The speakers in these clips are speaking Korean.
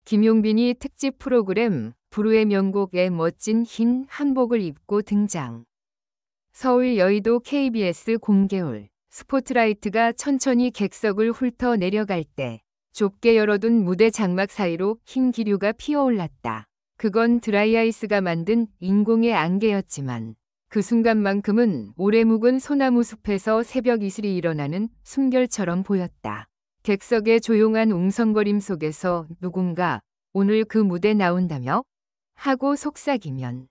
김용빈이 특집 프로그램 불후의 명곡에 멋진 흰 한복을 입고 등장. 서울 여의도 KBS 공개홀 스포트라이트가 천천히 객석을 훑어 내려갈 때 좁게 열어둔 무대 장막 사이로 흰 기류가 피어올랐다. 그건 드라이아이스가 만든 인공의 안개였지만 그 순간만큼은 오래 묵은 소나무 숲에서 새벽 이슬이 일어나는 숨결처럼 보였다. 객석의 조용한 웅성거림 속에서 누군가 오늘 그 무대 나온다며? 하고 속삭이면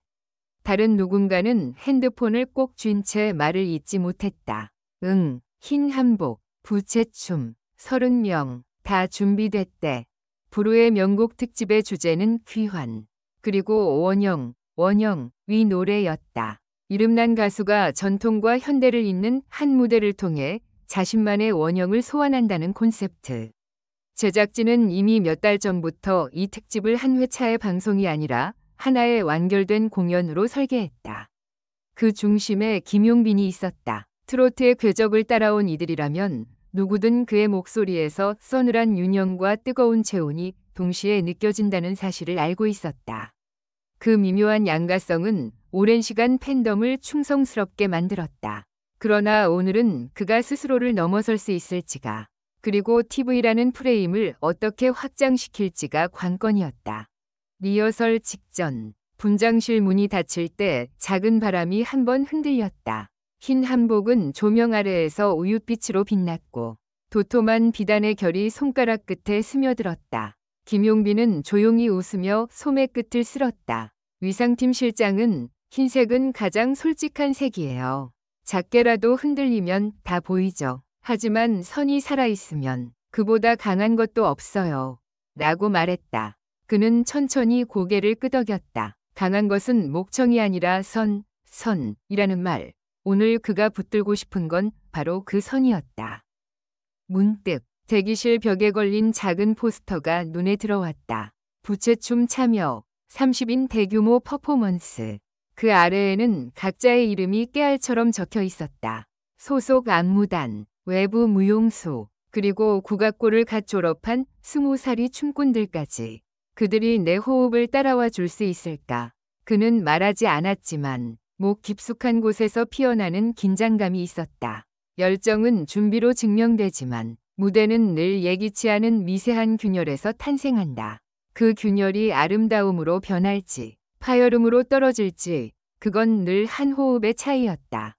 다른 누군가는 핸드폰을 꼭 쥔 채 말을 잇지 못했다. 응, 흰 한복, 부채춤, 30명 다 준비됐대. 불후의 명곡 특집의 주제는 귀환, 그리고 원영 위 노래였다. 이름난 가수가 전통과 현대를 잇는 한 무대를 통해 자신만의 원형을 소환한다는 콘셉트. 제작진은 이미 몇 달 전부터 이 특집을 한 회차의 방송이 아니라 하나의 완결된 공연으로 설계했다. 그 중심에 김용빈이 있었다. 트로트의 궤적을 따라온 이들이라면 누구든 그의 목소리에서 서늘한 윤형과 뜨거운 체온이 동시에 느껴진다는 사실을 알고 있었다. 그 미묘한 양가성은 오랜 시간 팬덤을 충성스럽게 만들었다. 그러나 오늘은 그가 스스로를 넘어설 수 있을지가, 그리고 TV라는 프레임을 어떻게 확장시킬지가 관건이었다. 리허설 직전 분장실 문이 닫힐 때 작은 바람이 한번 흔들렸다. 흰 한복은 조명 아래에서 우윳빛으로 빛났고 도톰한 비단의 결이 손가락 끝에 스며들었다. 김용빈은 조용히 웃으며 소매 끝을 쓸었다. 위상팀 실장은 흰색은 가장 솔직한 색이에요. 작게라도 흔들리면 다 보이죠. 하지만 선이 살아있으면 그보다 강한 것도 없어요. 라고 말했다. 그는 천천히 고개를 끄덕였다. 강한 것은 목청이 아니라 선이라는 말. 오늘 그가 붙들고 싶은 건 바로 그 선이었다. 문득 대기실 벽에 걸린 작은 포스터가 눈에 들어왔다. 부채춤 참여, 30인 대규모 퍼포먼스. 그 아래에는 각자의 이름이 깨알처럼 적혀 있었다. 소속 안무단, 외부 무용수, 그리고 국악고를 갓 졸업한 20살이 춤꾼들까지. 그들이 내 호흡을 따라와 줄 수 있을까? 그는 말하지 않았지만 목 깊숙한 곳에서 피어나는 긴장감이 있었다. 열정은 준비로 증명되지만 무대는 늘 예기치 않은 미세한 균열에서 탄생한다. 그 균열이 아름다움으로 변할지 파열음으로 떨어질지 그건 늘 한 호흡의 차이였다.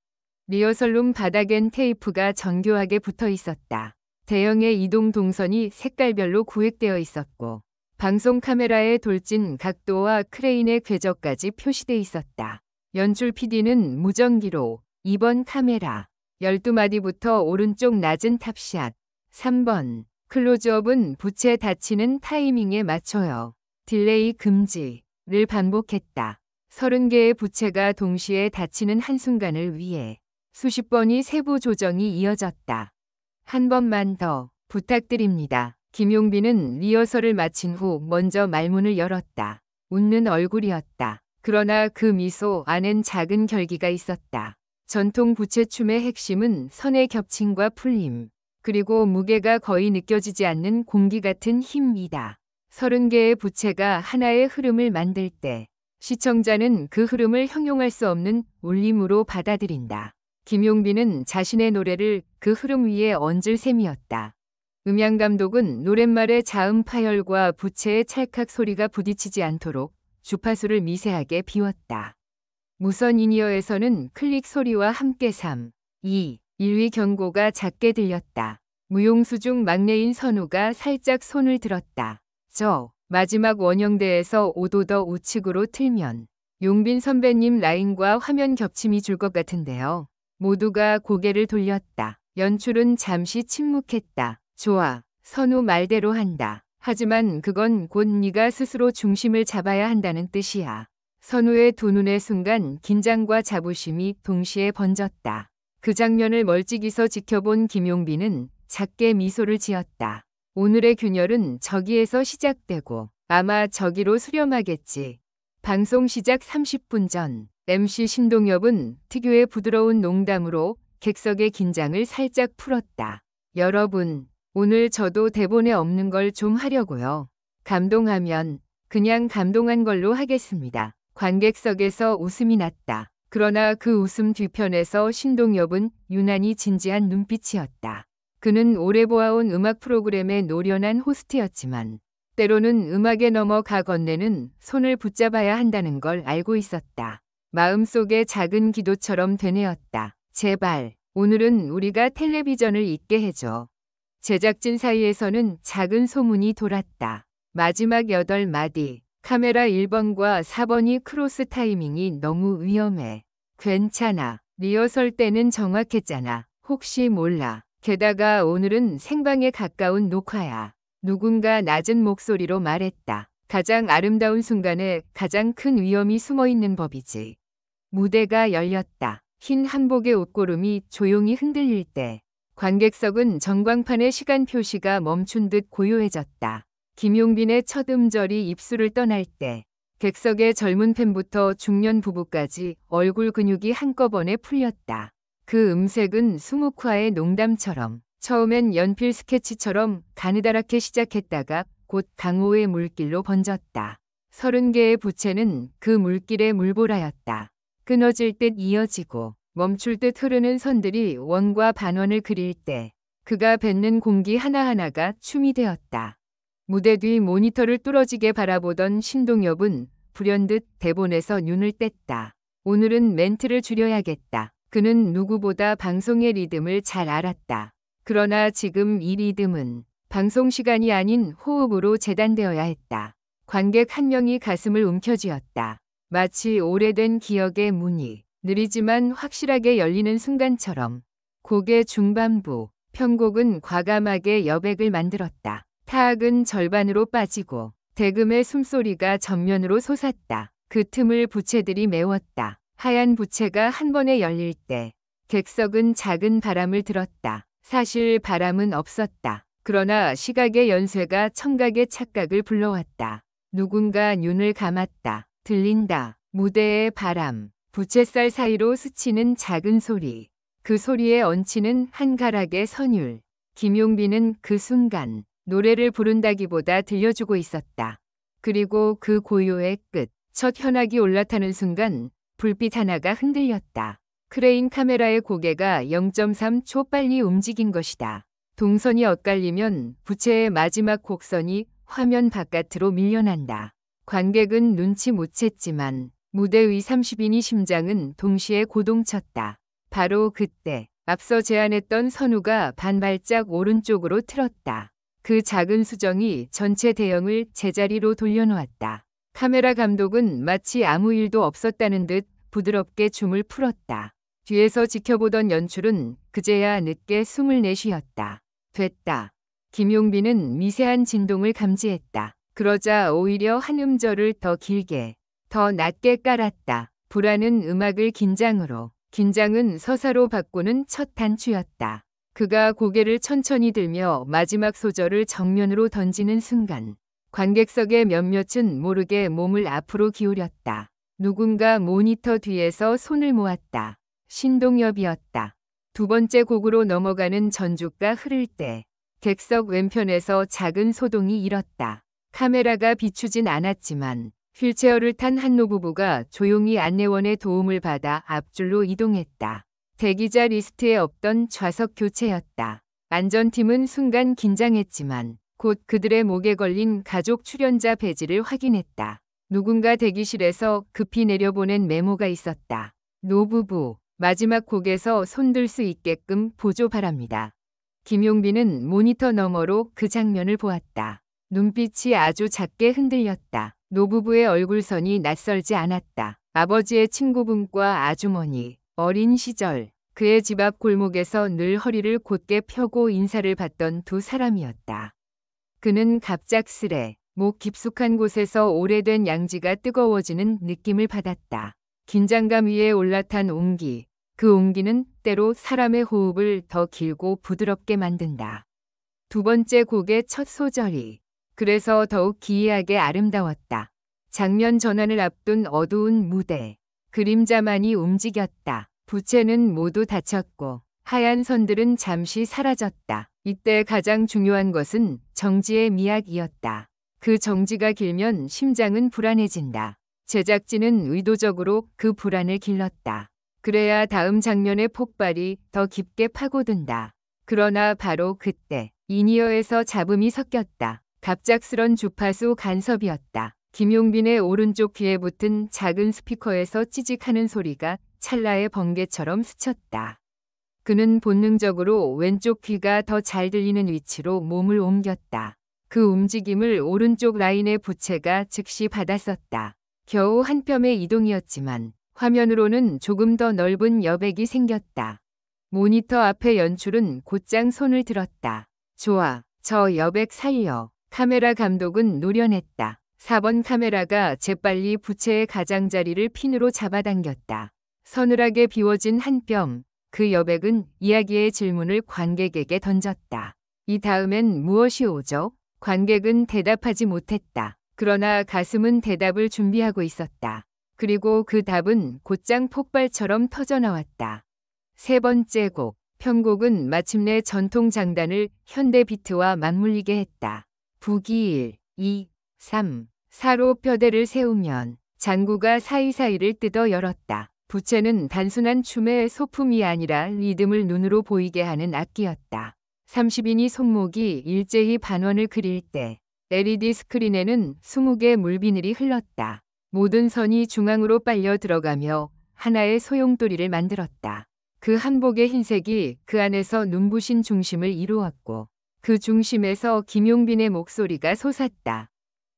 리허설룸 바닥엔 테이프가 정교하게 붙어 있었다. 대형의 이동 동선이 색깔별로 구획되어 있었고 방송 카메라의 돌진 각도와 크레인의 궤적까지 표시돼 있었다. 연출 PD는 무전기로 2번 카메라, 12마디부터 오른쪽 낮은 탑샷, 3번 클로즈업은 부채 닫히는 타이밍에 맞춰요. 딜레이 금지를 반복했다. 30개의 부채가 동시에 닫히는 한순간을 위해 수십 번의 세부 조정이 이어졌다. 한 번만 더 부탁드립니다. 김용빈은 리허설을 마친 후 먼저 말문을 열었다. 웃는 얼굴이었다. 그러나 그 미소 안엔 작은 결기가 있었다. 전통 부채춤의 핵심은 선의 겹침과 풀림, 그리고 무게가 거의 느껴지지 않는 공기 같은 힘이다. 30개의 부채가 하나의 흐름을 만들 때 시청자는 그 흐름을 형용할 수 없는 울림으로 받아들인다. 김용빈은 자신의 노래를 그 흐름 위에 얹을 셈이었다. 음향 감독은 노랫말의 자음 파열과 부채의 찰칵 소리가 부딪히지 않도록 주파수를 미세하게 비웠다. 무선 인이어에서는 클릭 소리와 함께 3, 2, 1위 경고가 작게 들렸다. 무용수 중 막내인 선우가 살짝 손을 들었다. 저 마지막 원형대에서 5도 더 우측으로 틀면 용빈 선배님 라인과 화면 겹침이 줄 것 같은데요. 모두가 고개를 돌렸다. 연출은 잠시 침묵했다. 좋아, 선우 말대로 한다. 하지만 그건 곧 네가 스스로 중심을 잡아야 한다는 뜻이야. 선우의 두 눈의 순간 긴장과 자부심이 동시에 번졌다. 그 장면을 멀찍이서 지켜본 김용빈은 작게 미소를 지었다. 오늘의 균열은 저기에서 시작되고 아마 저기로 수렴하겠지. 방송 시작 30분 전 MC 신동엽은 특유의 부드러운 농담으로 객석의 긴장을 살짝 풀었다. 여러분, 오늘 저도 대본에 없는 걸 좀 하려고요. 감동하면 그냥 감동한 걸로 하겠습니다. 관객석에서 웃음이 났다. 그러나 그 웃음 뒤편에서 신동엽은 유난히 진지한 눈빛이었다. 그는 오래 보아온 음악 프로그램의 노련한 호스트였지만 때로는 음악에 넘어가 건네는 손을 붙잡아야 한다는 걸 알고 있었다. 마음속에 작은 기도처럼 되뇌었다. 제발 오늘은 우리가 텔레비전을 잊게 해줘. 제작진 사이에서는 작은 소문이 돌았다. 마지막 8마디. 카메라 1번과 4번이 크로스 타이밍이 너무 위험해. 괜찮아. 리허설 때는 정확했잖아. 혹시 몰라. 게다가 오늘은 생방에 가까운 녹화야. 누군가 낮은 목소리로 말했다. 가장 아름다운 순간에 가장 큰 위험이 숨어 있는 법이지. 무대가 열렸다. 흰 한복의 옷고름이 조용히 흔들릴 때 관객석은 전광판의 시간 표시가 멈춘 듯 고요해졌다. 김용빈의 첫 음절이 입술을 떠날 때 객석의 젊은 팬부터 중년 부부까지 얼굴 근육이 한꺼번에 풀렸다. 그 음색은 수묵화의 농담처럼 처음엔 연필 스케치처럼 가느다랗게 시작했다가 곧 강호의 물길로 번졌다. 30개의 부채는 그 물길의 물보라였다. 끊어질 듯 이어지고 멈출 듯 흐르는 선들이 원과 반원을 그릴 때 그가 뱉는 공기 하나하나가 춤이 되었다. 무대 뒤 모니터를 뚫어지게 바라보던 신동엽은 불현듯 대본에서 눈을 뗐다. 오늘은 멘트를 줄여야겠다. 그는 누구보다 방송의 리듬을 잘 알았다. 그러나 지금 이 리듬은 방송 시간이 아닌 호흡으로 재단되어야 했다. 관객 한 명이 가슴을 움켜쥐었다. 마치 오래된 기억의 문이 느리지만 확실하게 열리는 순간처럼 곡의 중반부, 편곡은 과감하게 여백을 만들었다. 타악은 절반으로 빠지고 대금의 숨소리가 전면으로 솟았다. 그 틈을 부채들이 메웠다. 하얀 부채가 한 번에 열릴 때 객석은 작은 바람을 들었다. 사실 바람은 없었다. 그러나 시각의 연쇄가 청각의 착각을 불러왔다. 누군가 눈을 감았다. 들린다. 무대의 바람. 부채살 사이로 스치는 작은 소리. 그 소리에 얹히는 한 가락의 선율. 김용빈은 그 순간 노래를 부른다기보다 들려주고 있었다. 그리고 그 고요의 끝. 첫 현악이 올라타는 순간 불빛 하나가 흔들렸다. 크레인 카메라의 고개가 0.3초 빨리 움직인 것이다. 동선이 엇갈리면 부채의 마지막 곡선이 화면 바깥으로 밀려난다. 관객은 눈치 못 챘지만 무대 위 30인이 심장은 동시에 고동쳤다. 바로 그때 앞서 제안했던 선우가 반발짝 오른쪽으로 틀었다. 그 작은 수정이 전체 대형을 제자리로 돌려놓았다. 카메라 감독은 마치 아무 일도 없었다는 듯 부드럽게 춤을 풀었다. 뒤에서 지켜보던 연출은 그제야 늦게 숨을 내쉬었다. 됐다. 김용빈은 미세한 진동을 감지했다. 그러자 오히려 한 음절을 더 길게, 더 낮게 깔았다. 불안은 음악을 긴장으로, 긴장은 서사로 바꾸는 첫 단추였다. 그가 고개를 천천히 들며 마지막 소절을 정면으로 던지는 순간 관객석의 몇몇은 모르게 몸을 앞으로 기울였다. 누군가 모니터 뒤에서 손을 모았다. 신동엽이었다. 두 번째 곡으로 넘어가는 전주가 흐를 때 객석 왼편에서 작은 소동이 일었다. 카메라가 비추진 않았지만 휠체어를 탄 한 노부부가 조용히 안내원의 도움을 받아 앞줄로 이동했다. 대기자 리스트에 없던 좌석 교체였다. 안전팀은 순간 긴장했지만 곧 그들의 목에 걸린 가족 출연자 배지를 확인했다. 누군가 대기실에서 급히 내려보낸 메모가 있었다. 노부부, 마지막 곡에서 손들 수 있게끔 보조 바랍니다. 김용빈은 모니터 너머로 그 장면을 보았다. 눈빛이 아주 작게 흔들렸다. 노부부의 얼굴선이 낯설지 않았다. 아버지의 친구분과 아주머니, 어린 시절 그의 집 앞 골목에서 늘 허리를 곧게 펴고 인사를 받던 두 사람이었다. 그는 갑작스레 목 깊숙한 곳에서 오래된 양지가 뜨거워지는 느낌을 받았다. 긴장감 위에 올라탄 온기, 그 온기는 때로 사람의 호흡을 더 길고 부드럽게 만든다. 두 번째 곡의 첫 소절이 그래서 더욱 기이하게 아름다웠다. 장면 전환을 앞둔 어두운 무대, 그림자만이 움직였다. 부채는 모두 닫혔고 하얀 선들은 잠시 사라졌다. 이때 가장 중요한 것은 정지의 미학이었다. 그 정지가 길면 심장은 불안해진다. 제작진은 의도적으로 그 불안을 길렀다. 그래야 다음 장면의 폭발이 더 깊게 파고든다. 그러나 바로 그때 인이어에서 잡음이 섞였다. 갑작스런 주파수 간섭이었다. 김용빈의 오른쪽 귀에 붙은 작은 스피커에서 찌직하는 소리가 찰나의 번개처럼 스쳤다. 그는 본능적으로 왼쪽 귀가 더 잘 들리는 위치로 몸을 옮겼다. 그 움직임을 오른쪽 라인의 부채가 즉시 받았었다. 겨우 한 뼘의 이동이었지만 화면으로는 조금 더 넓은 여백이 생겼다. 모니터 앞의 연출은 곧장 손을 들었다. 좋아, 저 여백 살려. 카메라 감독은 노련했다. 4번 카메라가 재빨리 부채의 가장자리를 핀으로 잡아당겼다. 서늘하게 비워진 한 뼘, 그 여백은 이야기의 질문을 관객에게 던졌다. 이 다음엔 무엇이 오죠? 관객은 대답하지 못했다. 그러나 가슴은 대답을 준비하고 있었다. 그리고 그 답은 곧장 폭발처럼 터져나왔다. 세 번째 곡, 편곡은 마침내 전통 장단을 현대 비트와 맞물리게 했다. 북이 1, 2, 3, 4로 뼈대를 세우면 장구가 사이사이를 뜯어 열었다. 부채는 단순한 춤의 소품이 아니라 리듬을 눈으로 보이게 하는 악기였다. 30인이 손목이 일제히 반원을 그릴 때 LED 스크린에는 20개 물비늘이 흘렀다. 모든 선이 중앙으로 빨려 들어가며 하나의 소용돌이를 만들었다. 그 한복의 흰색이 그 안에서 눈부신 중심을 이루었고 그 중심에서 김용빈의 목소리가 솟았다.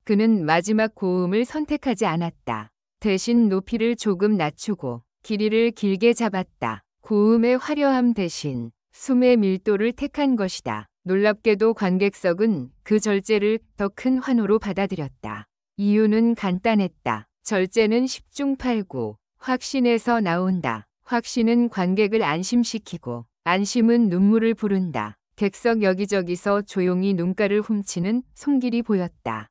그는 마지막 고음을 선택하지 않았다. 대신 높이를 조금 낮추고 길이를 길게 잡았다. 고음의 화려함 대신 숨의 밀도를 택한 것이다. 놀랍게도 관객석은 그 절제를 더 큰 환호로 받아들였다. 이유는 간단했다. 절제는 10중 8구, 확신에서 나온다. 확신은 관객을 안심시키고 안심은 눈물을 부른다. 객석 여기저기서 조용히 눈가를 훔치는 손길이 보였다.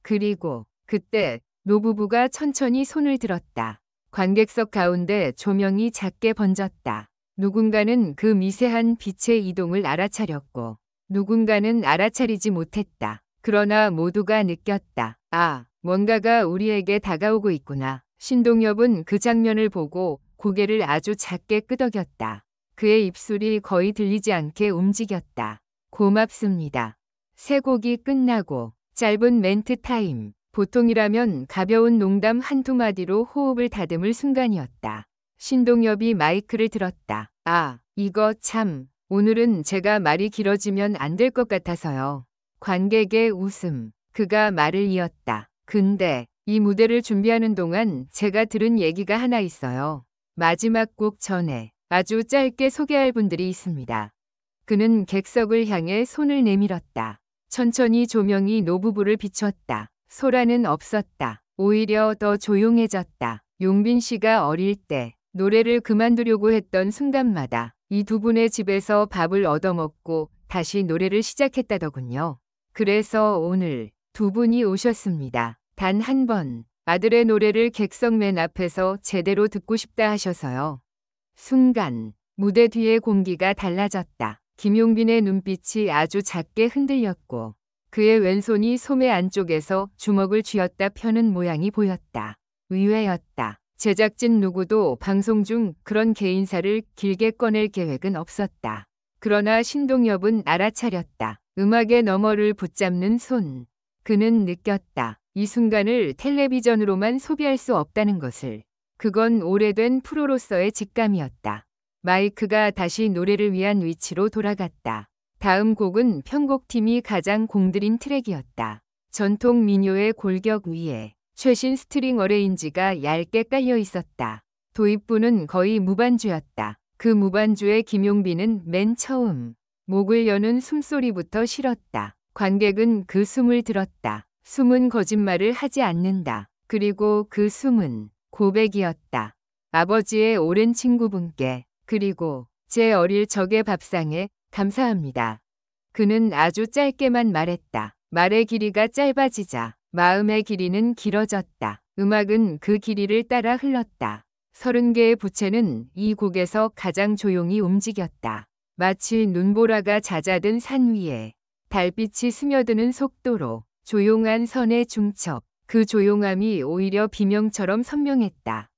그리고 그때 노부부가 천천히 손을 들었다. 관객석 가운데 조명이 작게 번졌다. 누군가는 그 미세한 빛의 이동을 알아차렸고 누군가는 알아차리지 못했다. 그러나 모두가 느꼈다. 아, 뭔가가 우리에게 다가오고 있구나. 신동엽은 그 장면을 보고 고개를 아주 작게 끄덕였다. 그의 입술이 거의 들리지 않게 움직였다. 고맙습니다. 세 곡이 끝나고 짧은 멘트 타임. 보통이라면 가벼운 농담 한두 마디로 호흡을 다듬을 순간이었다. 신동엽이 마이크를 들었다. 아, 이거 참, 오늘은 제가 말이 길어지면 안 될 것 같아서요. 관객의 웃음. 그가 말을 이었다. 근데 이 무대를 준비하는 동안 제가 들은 얘기가 하나 있어요. 마지막 곡 전에 아주 짧게 소개할 분들이 있습니다. 그는 객석을 향해 손을 내밀었다. 천천히 조명이 노부부를 비췄다. 소라는 없었다. 오히려 더 조용해졌다. 용빈 씨가 어릴 때 노래를 그만두려고 했던 순간마다 이 두 분의 집에서 밥을 얻어먹고 다시 노래를 시작했다더군요. 그래서 오늘 두 분이 오셨습니다. 단 한 번 아들의 노래를 객석 맨 앞에서 제대로 듣고 싶다 하셔서요. 순간 무대 뒤의 공기가 달라졌다. 김용빈의 눈빛이 아주 작게 흔들렸고 그의 왼손이 소매 안쪽에서 주먹을 쥐었다 펴는 모양이 보였다. 의외였다. 제작진 누구도 방송 중 그런 개인사를 길게 꺼낼 계획은 없었다. 그러나 신동엽은 알아차렸다. 음악의 너머를 붙잡는 손. 그는 느꼈다. 이 순간을 텔레비전으로만 소비할 수 없다는 것을. 그건 오래된 프로로서의 직감이었다. 마이크가 다시 노래를 위한 위치로 돌아갔다. 다음 곡은 편곡팀이 가장 공들인 트랙이었다. 전통 민요의 골격 위에 최신 스트링 어레인지가 얇게 깔려 있었다. 도입부는 거의 무반주였다. 그 무반주에 김용빈은 맨 처음 목을 여는 숨소리부터 실었다. 관객은 그 숨을 들었다. 숨은 거짓말을 하지 않는다. 그리고 그 숨은 고백이었다. 아버지의 오랜 친구분께 그리고 제 어릴 적의 밥상에 감사합니다. 그는 아주 짧게만 말했다. 말의 길이가 짧아지자 마음의 길이는 길어졌다. 음악은 그 길이를 따라 흘렀다. 30개의 부채는 이 곡에서 가장 조용히 움직였다. 마치 눈보라가 잦아든 산 위에 달빛이 스며드는 속도로 조용한 선의 중첩. 그 조용함이 오히려 비명처럼 선명했다.